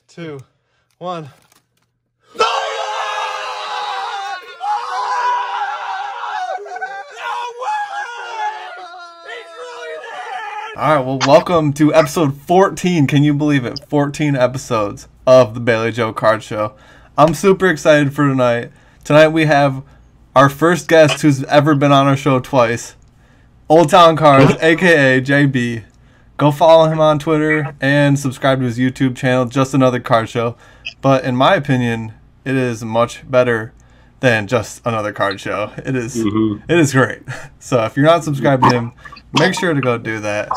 2, 1. All right, well, welcome to episode 14. Can you believe it? 14 episodes of the Bailey Joe Card Show. I'm super excited for tonight. Tonight we have our first guest who's ever been on our show twice, Old Town Cards, a.k.a. JB. Go follow him on Twitter and subscribe to his YouTube channel, Just Another Card Show. But in my opinion, it is much better than just another card show. It is great. So if you're not subscribed to him, make sure to go do that.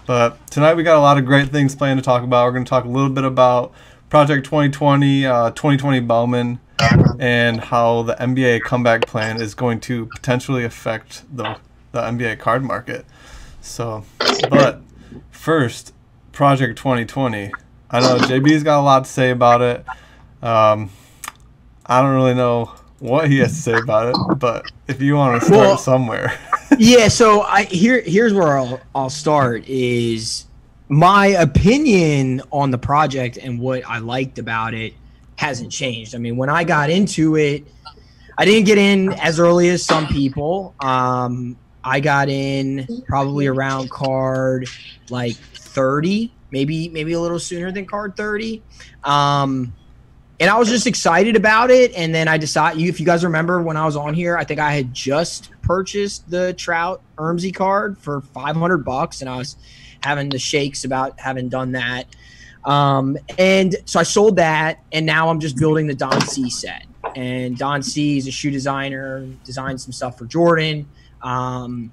But tonight we got a lot of great things planned to talk about. We're going to talk a little bit about Project 2020, 2020 Bowman, and how the NBA comeback plan is going to potentially affect the NBA card market. So, but first, Project 2020. I know JB's got a lot to say about it. I don't really know what he has to say about it, but if you want to start somewhere. Yeah, so here's where I'll start is my opinion on the project and what I liked about it hasn't changed. I mean, when I got into it, I didn't get in as early as some people. I got in probably around card like 30, maybe a little sooner than card 30. And I was just excited about it. And then I decided, if you guys remember when I was on here, I think I had just purchased the Trout Ermsey card for $500, and I was having the shakes about having done that. And so I sold that, and now I'm just building the Don C set. And Don C is a shoe designer, designed some stuff for Jordan. And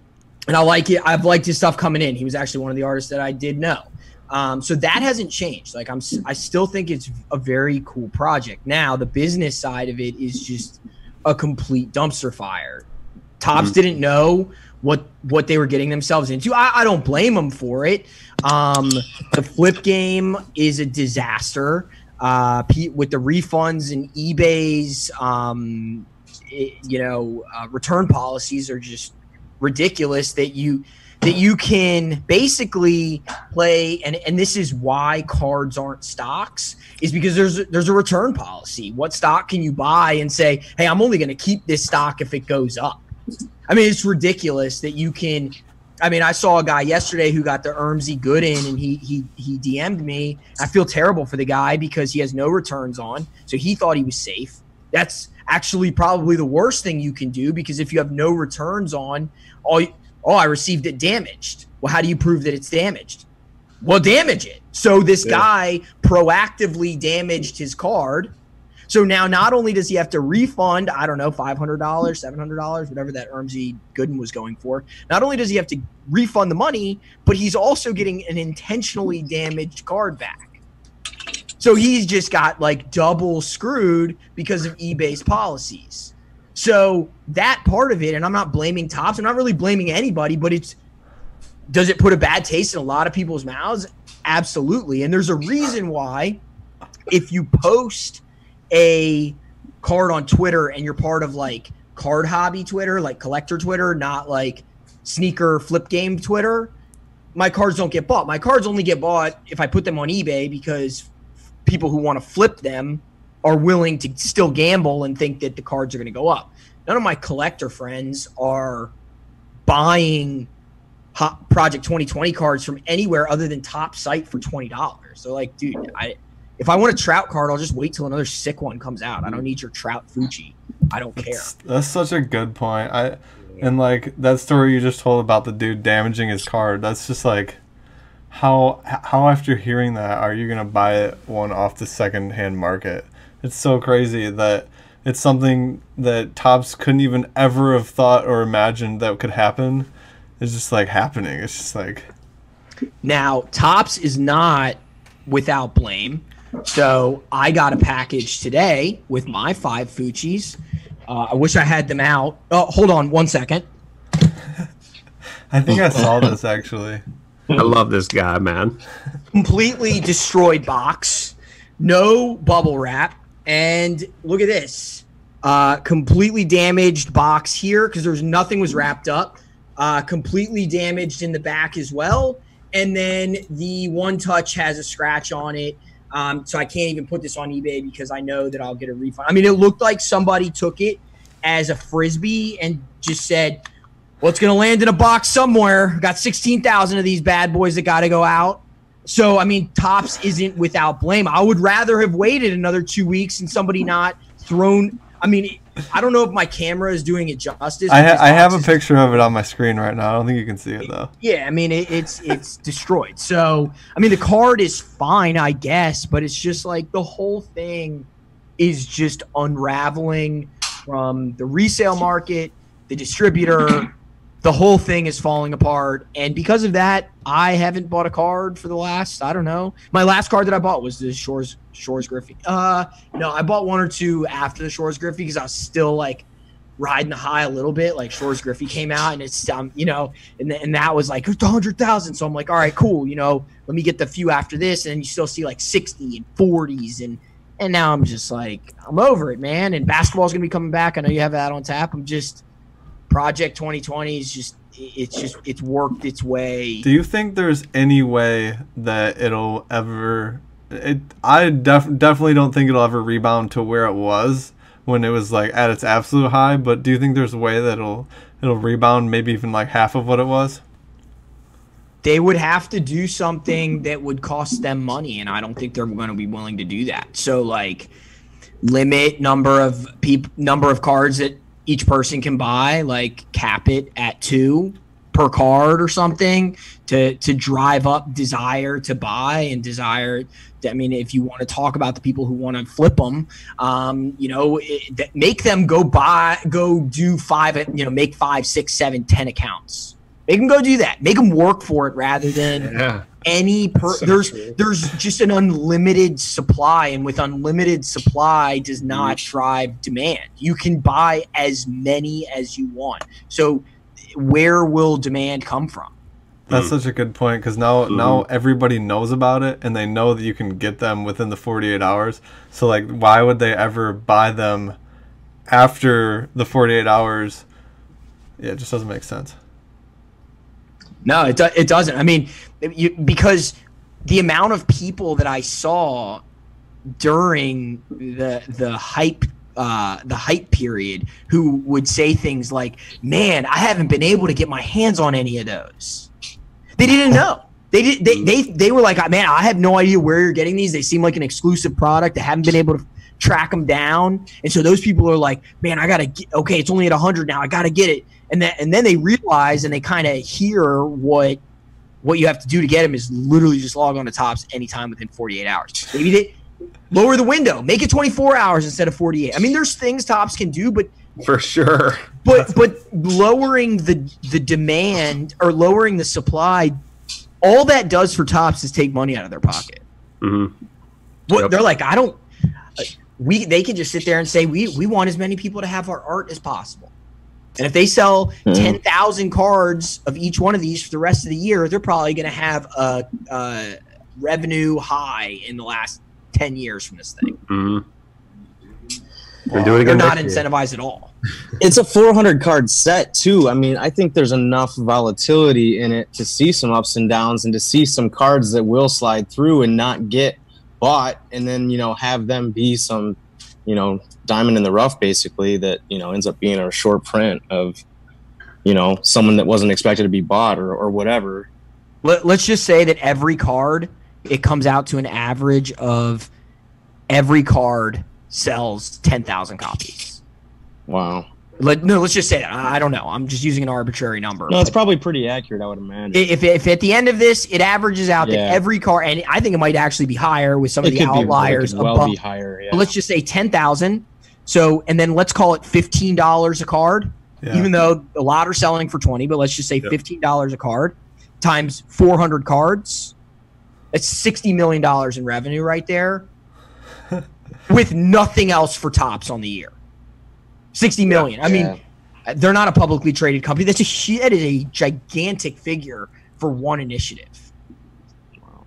I like it. I've liked his stuff coming in. He was actually one of the artists that I did know. So that hasn't changed. Like I still think it's a very cool project. Now the business side of it is just a complete dumpster fire. Topps didn't know what they were getting themselves into. I don't blame them for it. The flip game is a disaster. With the refunds and eBay's, return policies are just ridiculous that you can basically play, and this is why cards aren't stocks, is because there's a return policy. What stock can you buy and say, hey, I'm only going to keep this stock if it goes up? I mean, it's ridiculous that you can. I mean, I saw a guy yesterday who got the Ermsey good in, and he DM'd me. I feel terrible for the guy because he has no returns on, so he thought he was safe. That's actually probably the worst thing you can do, because if you have no returns on, I received it damaged. Well, how do you prove that it's damaged? Well, damage it. So this guy proactively damaged his card. So now not only does he have to refund, I don't know, $500, $700, whatever that Ermsey Gooden was going for. Not only does he have to refund the money, but he's also getting an intentionally damaged card back. So he's just got like double screwed because of eBay's policies. So that part of it, and I'm not blaming Topps, I'm not really blaming anybody, but does it put a bad taste in a lot of people's mouths? Absolutely. And there's a reason why, if you post a card on Twitter and you're part of like card hobby Twitter, like collector Twitter, not like sneaker flip game Twitter, my cards don't get bought. My cards only get bought if I put them on eBay, because people who want to flip them are willing to still gamble and think that the cards are going to go up. None of my collector friends are buying Project 2020 cards from anywhere other than Top site for $20. So like, dude, if I want a Trout card, I'll just wait till another sick one comes out. I don't need your Trout Fuji. I don't care. That's such a good point. And like that story you just told about the dude damaging his card, that's just like, how after hearing that are you gonna buy one off the secondhand market? It's so crazy that it's something that Topps couldn't even ever have thought or imagined that could happen. It's just like happening. It's just like, now Topps is not without blame. So I got a package today with my 5 Fuchis. I wish I had them out. Oh, hold on 1 second. I think I saw this actually. I love this guy, man. Completely destroyed box, no bubble wrap, and look at this. Completely damaged box here because there's nothing was wrapped up. Completely damaged in the back as well. And then the One Touch has a scratch on it. So I can't even put this on eBay because I know that I'll get a refund. I mean, it looked like somebody took it as a Frisbee and just said, well, it's going to land in a box somewhere. Got 16,000 of these bad boys that got to go out. So, I mean, Topps isn't without blame. I would rather have waited another 2 weeks and somebody not thrown. I mean, I don't know if my camera is doing it justice. I have a picture of it on my screen right now. I don't think you can see it, though. Yeah, I mean, it's destroyed. So, I mean, the card is fine, I guess, but it's just like the whole thing is just unraveling from the resale market, the distributor. The whole thing is falling apart, and because of that, I haven't bought a card for the last, I don't know. My last card that I bought was the Shores Griffey. No, I bought one or two after the Shores Griffey because I was still like riding the high a little bit. Like Shores Griffey came out, and it's you know, and that was like it's 100,000. So I'm like, all right, cool. You know, let me get the few after this, and then you still see like 60 and 40s, and now I'm just like I'm over it, man. And basketball's gonna be coming back. I know you have that on tap. I'm just. Project 2020 is it's worked its way. Do you think there's any way that it'll ever? I definitely don't think it'll ever rebound to where it was when it was like at its absolute high. But do you think there's a way that it'll rebound maybe even like half of what it was? They would have to do something that would cost them money, and I don't think they're going to be willing to do that. So like limit number of cards that each person can buy, like cap it at 2 per card or something to drive up desire to buy and desire. I mean, if you want to talk about the people who want to flip them, you know, make them go do 5, you know, make 5, 6, 7, 10 accounts. Make them go do that. Make them work for it rather than there's just an unlimited supply, and with unlimited supply does not drive demand. You can buy as many as you want. So where will demand come from? That's such a good point, because now everybody knows about it, and they know that you can get them within the 48 hours. So like, why would they ever buy them after the 48 hours? Yeah, it just doesn't make sense. No, it doesn't. I mean, because the amount of people that I saw during the hype period who would say things like, "Man, I haven't been able to get my hands on any of those." They didn't know. They were like, "Man, I have no idea where you're getting these. They seem like an exclusive product. I haven't been able to track them down." And so those people are like, "Man, I gotta get, okay, it's only at 100 now. I gotta get it." And then they realize and they kind of hear what you have to do to get them is literally just log on to Topps anytime within 48 hours. Maybe they lower the window, make it 24 hours instead of 48. I mean, there's things Topps can do, but for sure. But lowering the demand or lowering the supply, all that does for Topps is take money out of their pocket. Mm-hmm. What they're like, they can just sit there and say we want as many people to have our art as possible. And if they sell 10,000 cards of each one of these for the rest of the year, they're probably going to have a revenue high in the last 10 years from this thing. Mm-hmm. They're not incentivized at all. It's a 400 card set too. I mean, I think there's enough volatility in it to see some ups and downs and to see some cards that will slide through and not get bought, and then, you know, have them be some, you know, diamond in the rough basically that, you know, ends up being a short print of, you know, someone that wasn't expected to be bought or whatever. Let's just say that every card, it comes out to an average of every card sells 10,000 copies. Wow. Let's just say that. I don't know. I'm just using an arbitrary number. No, it's probably pretty accurate, I would imagine. If at the end of this, it averages out that every card, and I think it might actually be higher with some of the outliers. It could well be higher, yeah. But let's just say 10,000. So, and then let's call it $15 a card, even though a lot are selling for 20, but let's just say $15 a card times 400 cards. That's $60 million in revenue right there with nothing else for Topps on the year. 60 million. I mean, they're not a publicly traded company. That is a gigantic figure for one initiative. Wow.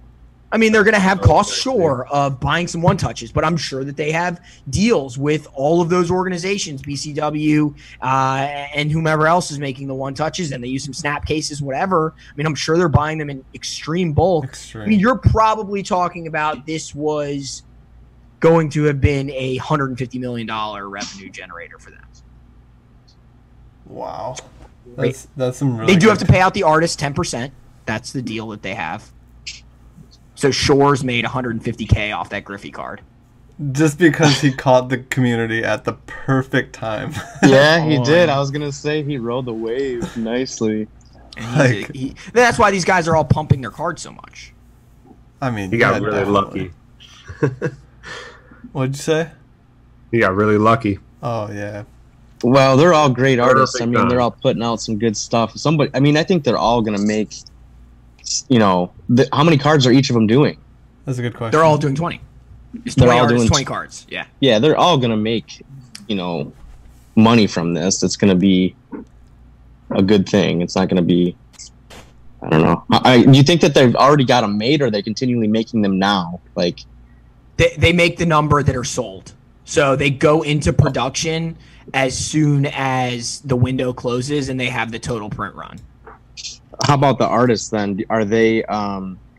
I mean, they're going to have costs, sure, of buying some one-touches, but I'm sure that they have deals with all of those organizations, BCW and whomever else is making the one-touches, and they use some snap cases, whatever. I mean, I'm sure they're buying them in extreme bulk. I mean, you're probably talking about this was going to have been a $150 million revenue generator for them. Wow. That's some really They do have to pay out the artist 10%. That's the deal that they have. So Shores made $150K off that Griffey card. Just because he caught the community at the perfect time. Yeah, he did. I was going to say he rode the wave nicely. That's why these guys are all pumping their cards so much. I mean, he got really lucky. What'd you say? He got really lucky. Oh, yeah. Well, they're all great artists. I mean, they're all putting out some good stuff. I think they're all going to make, how many cards are each of them doing? That's a good question. They're all doing 20. They're all doing 20 cards. Yeah. Yeah, they're all going to make, money from this. It's going to be a good thing. It's not going to be, I don't know. Do you think that they've already got them made, or are they continually making them now? Like, they make the number that are sold. So they go into production as soon as the window closes and they have the total print run. How about the artists then? Are they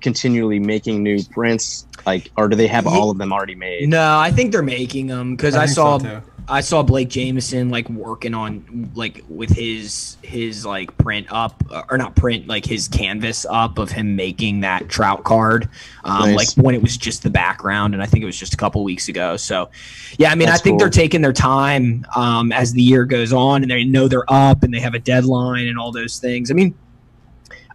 continually making new prints, or do they have all of them already made? No, I think they're making them because I saw Blake Jameson working on with his print up, or not print, his canvas up of him making that Trout card, Nice. when it was just the background, and I think it was just a couple weeks ago. So yeah, I mean, That's I think cool. they're taking their time as the year goes on, and they know they're up and they have a deadline and all those things. I mean,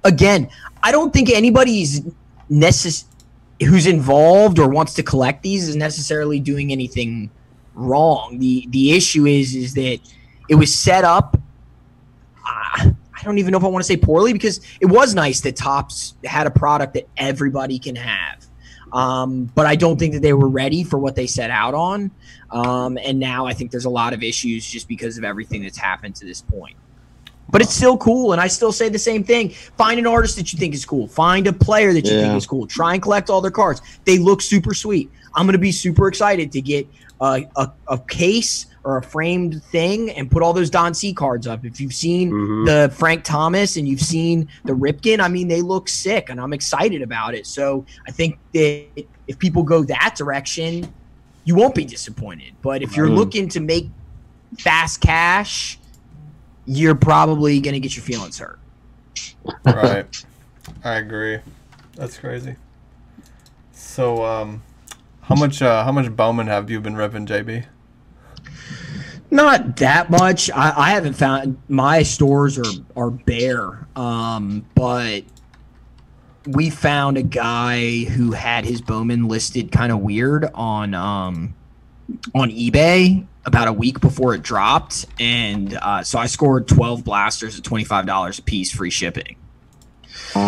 again, I don't think anybody's who's involved or wants to collect these is necessarily doing anything wrong. The issue is that it was set up, I don't even know if I want to say poorly, because it was nice that Topps had a product that everybody can have. But I don't think that they were ready for what they set out on. And now I think there's a lot of issues just because of everything that's happened to this point. But it's still cool, and I still say the same thing. Find an artist that you think is cool. Find a player that you think is cool. Try and collect all their cards. They look super sweet. I'm going to be super excited to get a case or a framed thing and put all those Don C cards up. If you've seen the Frank Thomas and you've seen the Ripken, I mean, they look sick, and I'm excited about it. So I think that if people go that direction, you won't be disappointed. But if you're looking to make fast cash, you're probably going to get your feelings hurt. Right. I agree. That's crazy. So, how much Bowman have you been ripping, JB? Not that much. I haven't found, my stores are bare. But we found a guy who had his Bowman listed kind of weird on eBay about a week before it dropped, and so I scored 12 blasters at $25 a piece, free shipping.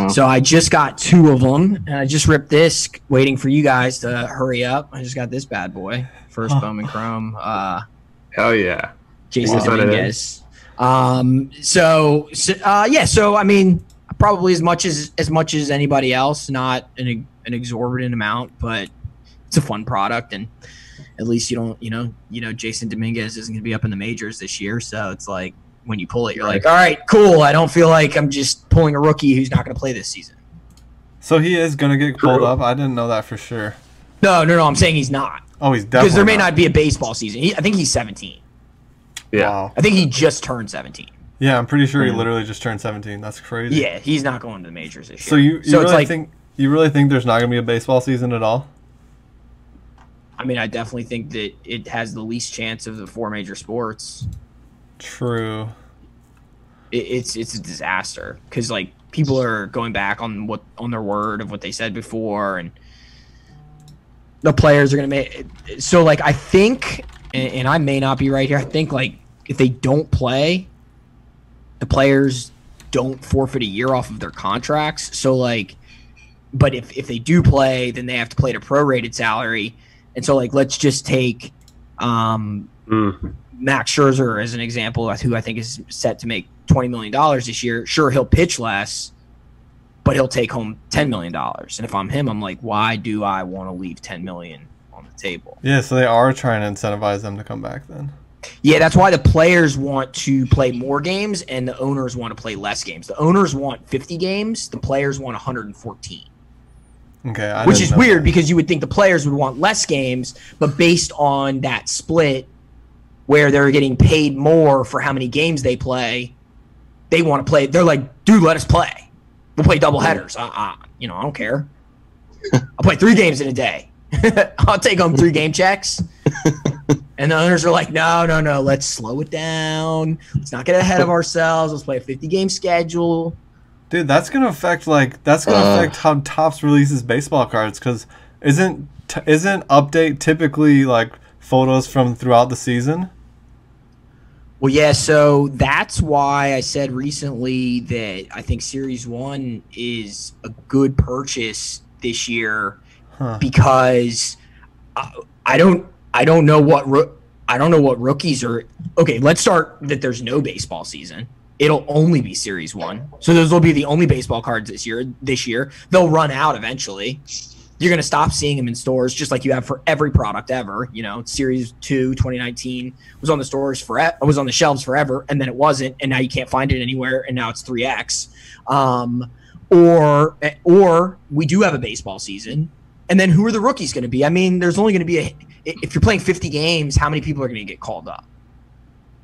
So I just got 2 of them, and I just ripped this, waiting for you guys to hurry up. I just got this bad boy, first Bowman Chrome. Hell yeah, Jason Dominguez. So I mean, probably as much as anybody else, not an exorbitant amount, but it's a fun product, and at least you don't, Jason Dominguez isn't going to be up in the majors this year. So it's like when you pull it, you're like, all right, cool. I don't feel like I'm just pulling a rookie who's not going to play this season. So he is going to get pulled up? I didn't know that for sure. No. I'm saying he's not. Oh, he's definitely because there may not be a baseball season. I think he's 17. Yeah. Wow. I think he just turned 17. Yeah, I'm pretty sure he literally just turned 17. That's crazy. Yeah, he's not going to the majors this year. So you really think there's not going to be a baseball season at all? I mean, I definitely think that it has the least chance of the 4 major sports. True. It's a disaster because people are going back on their word of what they said before, and the players are going to make. So I think, and I may not be right here. I think if they don't play, the players don't forfeit a year off of their contracts. So but if they do play, then they have to play at a prorated salary. And so, let's just take Max Scherzer as an example, who I think is set to make $20 million this year. Sure, he'll pitch less, but he'll take home $10 million. And if I'm him, I'm like, why do I want to leave $10 million on the table? Yeah, so they are trying to incentivize them to come back then. Yeah, that's why the players want to play more games and the owners want to play less games. The owners want 50 games. The players want 114. Okay, which is weird because you would think the players would want less games, but based on that split where they're getting paid more for how many games they play, they want to play. They're like, dude, let us play. We'll play double headers. I don't care. I'll play 3 games in a day. I'll take home 3 game checks. And the owners are like, no, let's slow it down. Let's not get ahead of ourselves. Let's play a 50-game schedule. Dude, that's gonna affect how Topps releases baseball cards, because isn't update typically like photos from throughout the season? Well, yeah, so that's why I said recently that I think Series 1 is a good purchase this year, because I don't know what rookies are. Okay, let's start that there's no baseball season. It'll only be Series 1. So those will be the only baseball cards this year. They'll run out eventually. You're going to stop seeing them in stores just like you have for every product ever. Series 2 2019 was on the shelves forever, and then it wasn't, and now you can't find it anywhere, and now it's 3X. Or we do have a baseball season, and then who are the rookies going to be? I mean, there's only going to be if you're playing 50 games, how many people are going to get called up?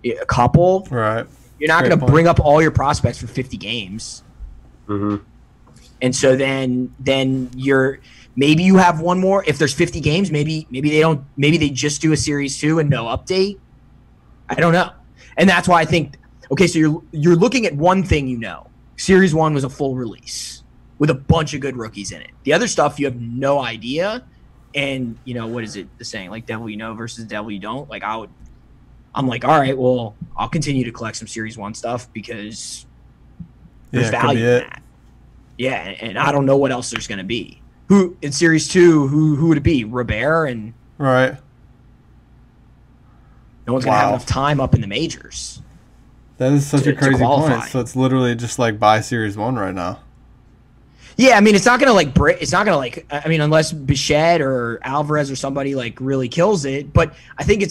A couple? Right. You're not going to bring up all your prospects for 50 games. Mm-hmm. And so then maybe you have one more. If there's 50 games, maybe they just do a Series 2 and no update. I don't know. And that's why I think, okay, so you're looking at one thing, Series 1 was a full release with a bunch of good rookies in it. The other stuff you have no idea. And, what is it, the saying? Like, devil you know versus devil you don't. Like, I'm like, all right, well, I'll continue to collect some Series 1 stuff because there's value in that. Yeah, and I don't know what else there's going to be. Who in Series 2, who would it be? Robert and right. No one's going to have enough time up in the majors. That is such a crazy point. So it's literally just like buy Series 1 right now. Yeah, I mean, it's not going to unless Bichette or Alvarez or somebody like really kills it, but I think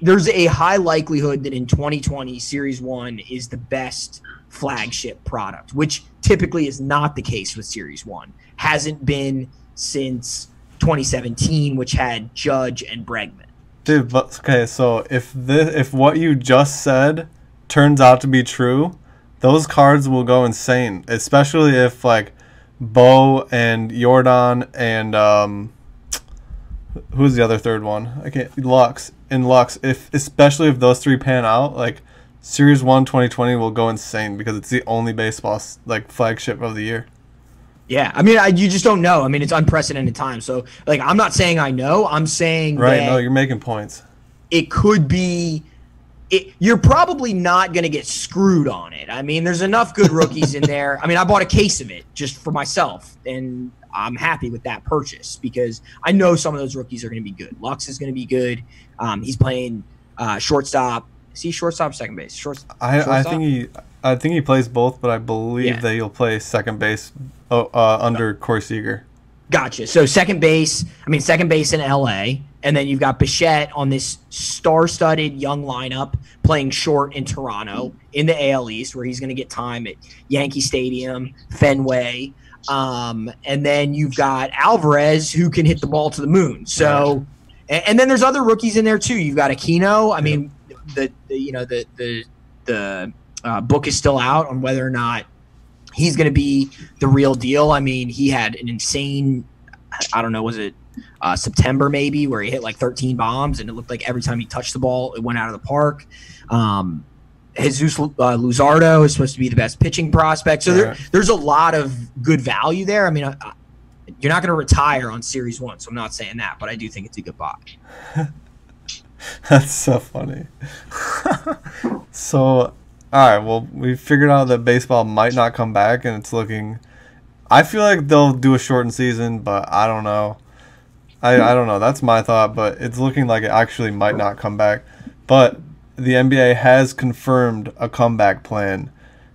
there's a high likelihood that in 2020 Series 1 is the best flagship product, which typically is not the case with Series 1. Hasn't been since 2017, which had Judge and Bregman. Dude, okay, so if what you just said turns out to be true, those cards will go insane, especially if like Bo and Jordan and who's the other third one? Lux. Especially if those 3 pan out, like Series 1 2020 will go insane because it's the only baseball like flagship of the year. Yeah, I mean, you just don't know. I mean, it's unprecedented time. So, like, I'm not saying I know. I'm saying right. No, you're making points. It could be. You're probably not going to get screwed on it. I mean, there's enough good rookies in there. I mean, I bought a case of it just for myself, and I'm happy with that purchase because I know some of those rookies are going to be good. Lux is going to be good. He's playing shortstop. Is he shortstop or second base? Shortstop. I think he plays both, but I believe that he'll play second base under Corey Seager. Gotcha. So second base in LA, and then you've got Bichette on this star-studded young lineup playing short in Toronto in the AL East, where he's going to get time at Yankee Stadium, Fenway, and then you've got Alvarez who can hit the ball to the moon. So, and then there's other rookies in there too. You've got Aquino. I mean, the book is still out on whether or not he's going to be the real deal. I mean, he had an insane, I don't know, was it September maybe, where he hit like 13 bombs, and it looked like every time he touched the ball, it went out of the park. Jesus Luzardo is supposed to be the best pitching prospect. So there's a lot of good value there. I mean, you're not going to retire on Series 1, so I'm not saying that, but I do think it's a good buy. That's so funny. So, all right, well, we figured out that baseball might not come back, and it's looking – I feel like they'll do a shortened season, but I don't know. I don't know. That's my thought, but it's looking like it actually might not come back. But the NBA has confirmed a comeback plan,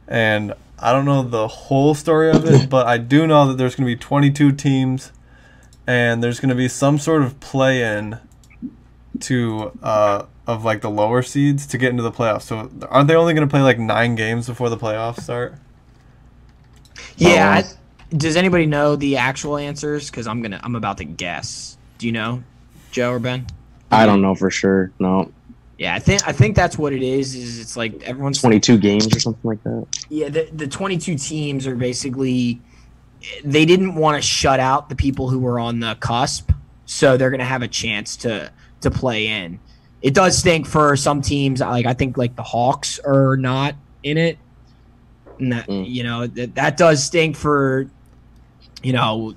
and I don't know the whole story of it, but I do know that there's going to be 22 teams, and there's going to be some sort of play-in to of like the lower seeds to get into the playoffs. So aren't they only going to play like 9 games before the playoffs start? Yeah. Does anybody know the actual answers? Because I'm about to guess. Do you know, Joe or Ben? I don't know for sure. No. Yeah, I think that's what it is. Is it's like everyone's 22 games or something like that. Yeah, the 22 teams are basically, they didn't want to shut out the people who were on the cusp, so they're going to have a chance to play in. It does stink for some teams. Like I think like the Hawks are not in it. And that, you know, that does stink for, you know,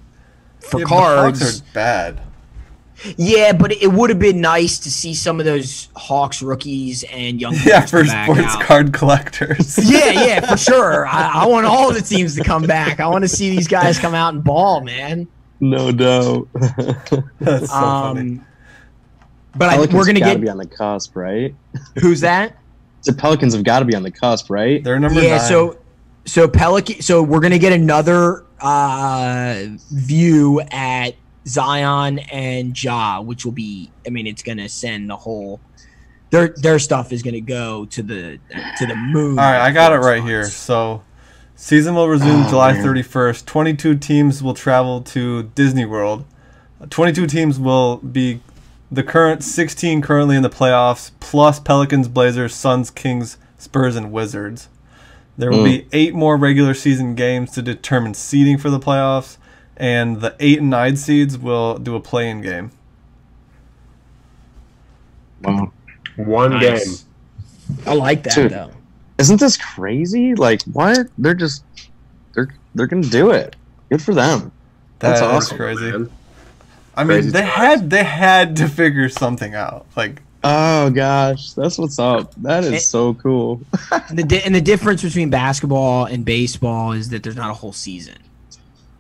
for Cards. The Hawks are bad. Yeah, but it would have been nice to see some of those Hawks rookies and young Yeah, for back sports out. card collectors. Yeah, for sure. I want all the teams to come back. I want to see these guys come out and ball, man. No doubt. That's so funny. But we're gonna be on the cusp, right? Who's that? The Pelicans have got to be on the cusp, right? They're number 9. So Pelican. So we're gonna get another view at Zion and Ja, which will be. I mean, it's gonna send the whole. Their stuff is gonna go to the moon. All right, I got it right here. So, season will resume July 31st. 22 teams will travel to Disney World. 22 teams will be the current 16 currently in the playoffs, plus Pelicans, Blazers, Suns, Kings, Spurs, and Wizards. There will be 8 more regular season games to determine seeding for the playoffs, and the 8 and 9 seeds will do a play-in game. Wow. One game. I like that. Dude, though. Isn't this crazy? Like, what? They're gonna do it. Good for them. That's awesome. Crazy. Man. I mean, Crazy they had to figure something out. Like, Oh gosh, that's what's up. That is so cool. And the difference between basketball and baseball is that there's not a whole season.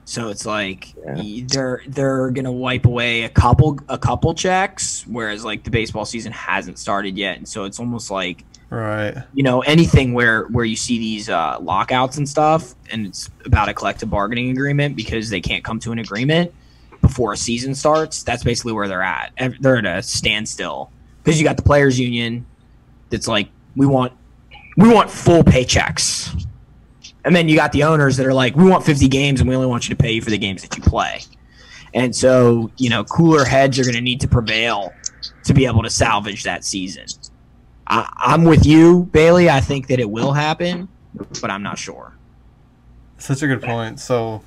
So it's like they're gonna wipe away a couple checks, whereas like the baseball season hasn't started yet, and so it's almost like anything where you see these lockouts and stuff, and it's about a collective bargaining agreement because they can't come to an agreement before a season starts. That's basically where they're at. They're at a standstill because you got the players union that's like we want full paychecks. And then you got the owners that are like, we want 50 games and we only want you to pay you for the games that you play. And so, cooler heads are going to need to prevail to be able to salvage that season. I'm with you, Bailey. I think that it will happen, but I'm not sure. Such a good point. So,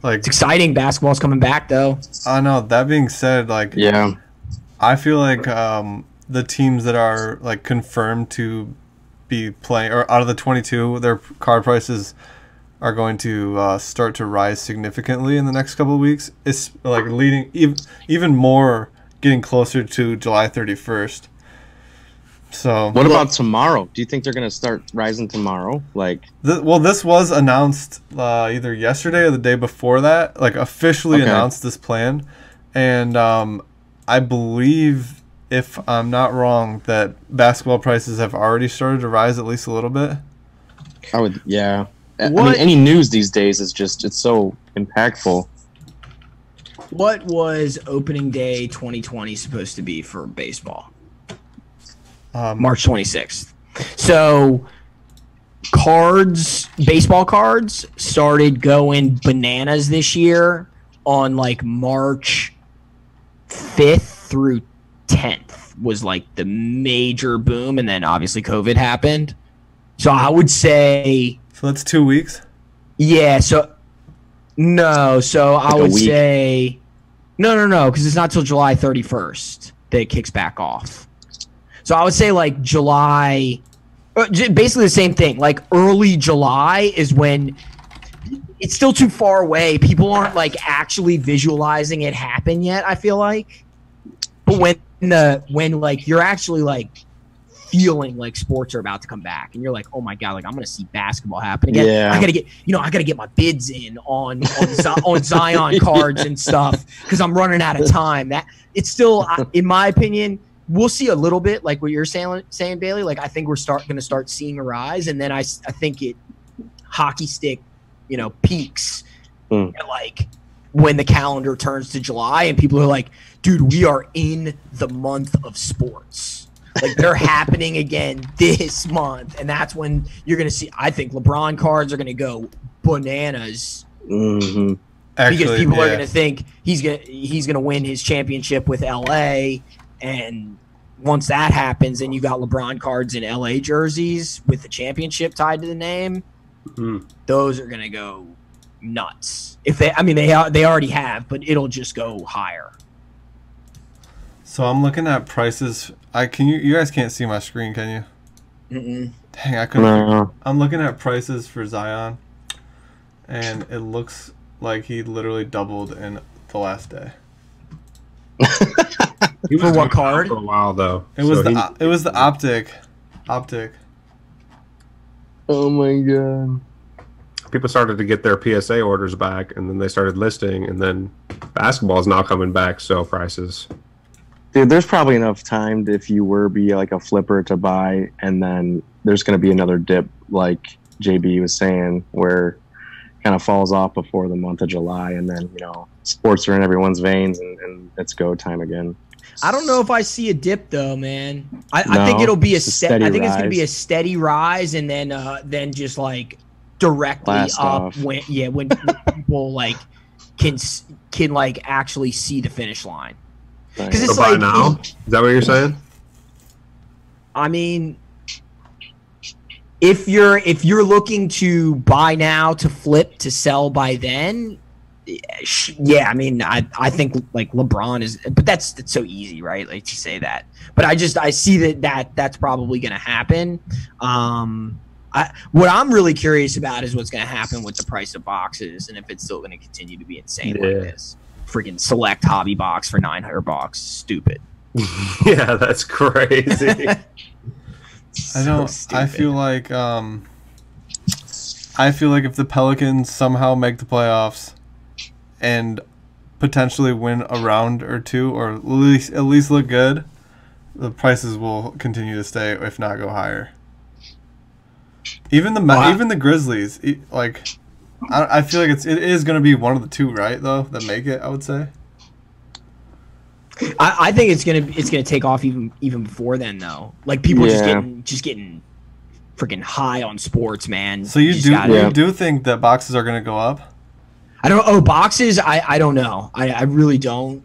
it's exciting. Basketball's coming back, though. I know. That being said, I feel like the teams that are confirmed to be playing, or out of the 22, their card prices are going to start to rise significantly in the next couple of weeks. It's leading even more, getting closer to July 31st. So what about tomorrow? Do you think they're going to start rising tomorrow? This was announced either yesterday or the day before that, officially announced this plan, and I believe, if I'm not wrong, that basketball prices have already started to rise at least a little bit. Yeah. I mean, any news these days is it's so impactful. What was opening day 2020 supposed to be for baseball? March 26th. So baseball cards started going bananas this year on March 5th through 10th was the major boom, and then obviously COVID happened. So I would say, so that's 2 weeks. Yeah. So I would say no, because it's not till July 31st that it kicks back off. So I would say July, basically the same thing. Early July is when it's still too far away. People aren't actually visualizing it happen yet, I feel like. But when you're actually feeling sports are about to come back, and you're like, oh my god, I'm gonna see basketball happen again. Yeah. I gotta get my bids in on Zion cards and stuff because I'm running out of time. That it's still, in my opinion, we'll see a little bit what you're saying, Bailey. I think we're gonna start seeing a rise, and then I think it hockey stick, peaks at, like, when the calendar turns to July and people are like, dude, we are in the month of sports. Like, they're happening again this month. And that's when you're going to see, I think LeBron cards are going to go bananas. Mm-hmm. Actually, because people are going to think he's going to win his championship with LA. And once that happens and you got LeBron cards in LA jerseys with the championship tied to the name, those are going to go nuts. They already have, but it'll just go higher. So I'm looking at prices. You guys can't see my screen, can you? Mm-mm. Dang, I couldn't. No. I'm looking at prices for Zion, and it looks like he literally doubled in the last day. He was For what doing card? that for a while though. It was So it was the optic. Oh my god. people started to get their PSA orders back, and then they started listing, and then basketball is now coming back. So prices. Dude, there's probably enough time if you were be like a flipper to buy, and then there's going to be another dip, like JB was saying, where kind of falls off before the month of July, and then sports are in everyone's veins, and it's go time again. I don't know if I see a dip though, man. I No, think it'll be it's a steady I think it's going to be a rise. steady rise, and then just like directly Blast up off. when people like can like actually see the finish line. Because So it's buy like, now? Is that what you're saying? I mean, if you're looking to buy now to flip to sell by then, yeah, I mean, I think like LeBron is, but that's so easy, right? Like to say that, but I see that's probably going to happen. What I'm really curious about is what's going to happen with the price of boxes, and if it's still going to continue to be insane like this. Freaking select hobby box for $900, stupid. Yeah, that's crazy. I feel like if the Pelicans somehow make the playoffs and potentially win a round or two, or at least look good, the prices will continue to stay, if not go higher. Even the Grizzlies, I feel like it is going to be one of the two, right? Though that make it, I would say. I think it's gonna take off even before then, though. Like people just getting freaking high on sports, man. So you do think that boxes are going to go up? I don't. Oh, boxes. I don't know. I really don't,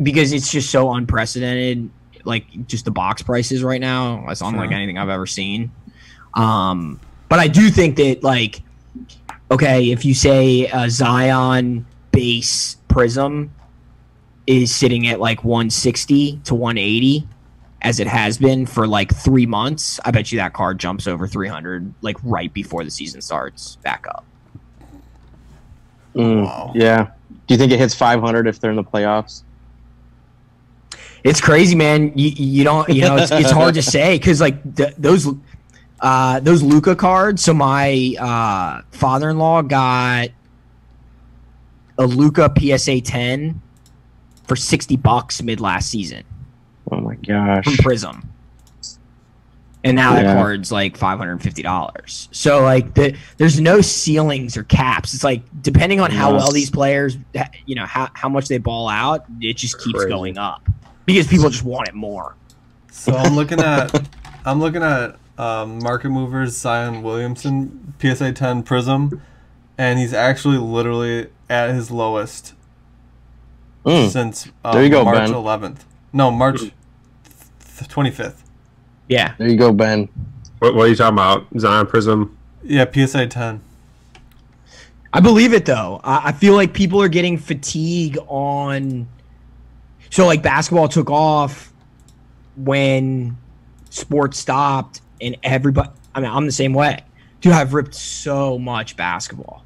because it's just so unprecedented. Like just the box prices right now. It's unlike anything I've ever seen. But I do think that, like, okay, if you say a Zion base prism is sitting at like 160 to 180, as it has been for like 3 months, I bet you that card jumps over 300 like right before the season starts back up. Wow. Yeah. Do you think it hits 500 if they're in the playoffs? It's crazy, man. You don't, it's hard to say, because like those Luka cards. So my father-in-law got a Luka PSA 10 for $60 mid last season Oh my gosh. from Prism, and now that card's like $550. So like there's no ceilings or caps. It's like depending on how well these players, how much they ball out, it just keeps going up because people just want it more. So I'm looking at Market Movers Zion Williamson PSA 10 Prism, and he's actually literally at his lowest since There you go, March Ben. 11th. No, March 25th. Yeah. There you go, Ben. What are you talking about? Zion Prism? Yeah, PSA 10. I believe it though. I feel like people are getting fatigue on. So like basketball took off when sports stopped, and everybody. I mean, I'm the same way, dude. I've ripped so much basketball,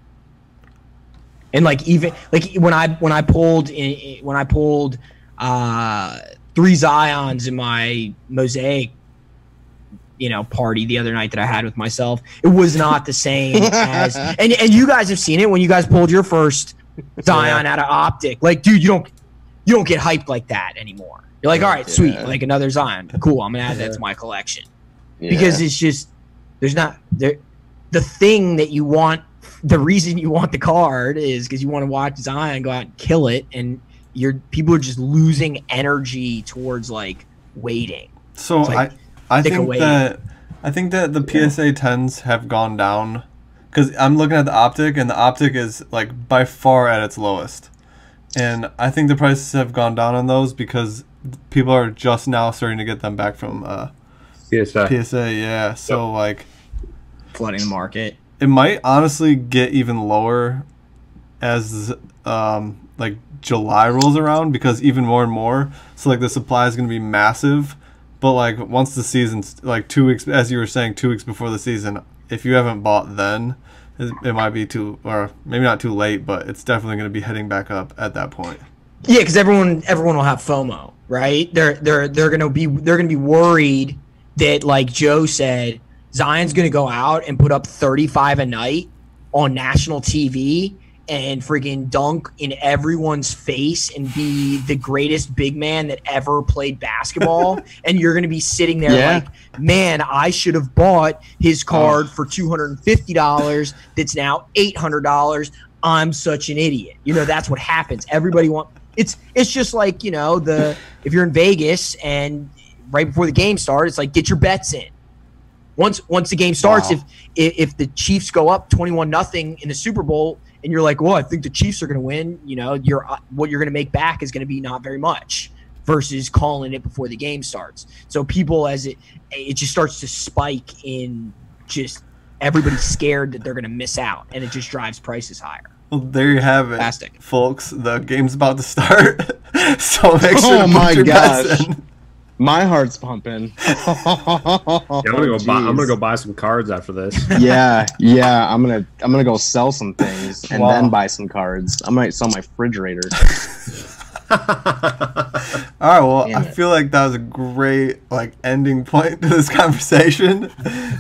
and like even like when I pulled 3 Zions in my mosaic, party the other night that I had with myself, it was not the same as. And you guys have seen it when you guys pulled your first Zion out of optic. Like, dude, you don't get hyped like that anymore. You're like, all right, sweet, like another Zion, cool. I'm gonna add that to my collection because it's just the the thing that you want, the reason you want the card is because you want to watch Zion go out and kill it, and people are just losing energy towards like waiting. So like, I think that the PSA 10s have gone down because I'm looking at the Optic, and the Optic is like by far at its lowest, and I think the prices have gone down on those because people are just now starting to get them back from PSA, yeah. So like flooding the market. It might honestly get even lower as like July rolls around, because even more and more, so like the supply is going to be massive. But like once the season's like 2 weeks, as you were saying, 2 weeks before the season, if you haven't bought then, it might be too, or maybe not too late, but it's definitely going to be heading back up at that point. Yeah, because everyone will have FOMO, right? They're gonna be worried that, like Joe said, Zion's gonna go out and put up 35 a night on national TV and freaking dunk in everyone's face and be the greatest big man that ever played basketball. And you're going to be sitting there like, man, I should have bought his card for $250. That's now $800. I'm such an idiot. You know, that's what happens. Everybody it's just like, you know, if you're in Vegas and right before the game starts, it's like, get your bets in. Once the game starts, if the Chiefs go up 21-0 in the Super Bowl, and you're like, well, I think the Chiefs are going to win, you know, what you're going to make back is going to be not very much versus calling it before the game starts. So people, as it just starts to spike in, just everybody's scared that they're going to miss out, and it just drives prices higher. Well, there you have it, Fantastic. Folks. The game's about to start, so make sure to put your bets in. My heart's pumping. I'm gonna go buy some cards after this. Yeah. I'm gonna go sell some things and then buy some cards. I might sell my refrigerator. All right. Well, I feel like that was a great ending point to this conversation.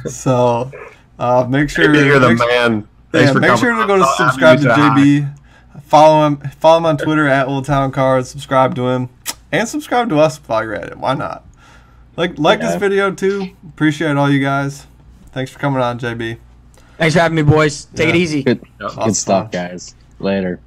So make sure you're the man. Make sure to go to subscribe to JB. Follow him on Twitter at Old Town Cards. Subscribe to him. And subscribe to us while you're at it. Why not? Like this video too. Appreciate all you guys. Thanks for coming on, JB. Thanks for having me, boys. Take it easy. Good stuff, guys. Later.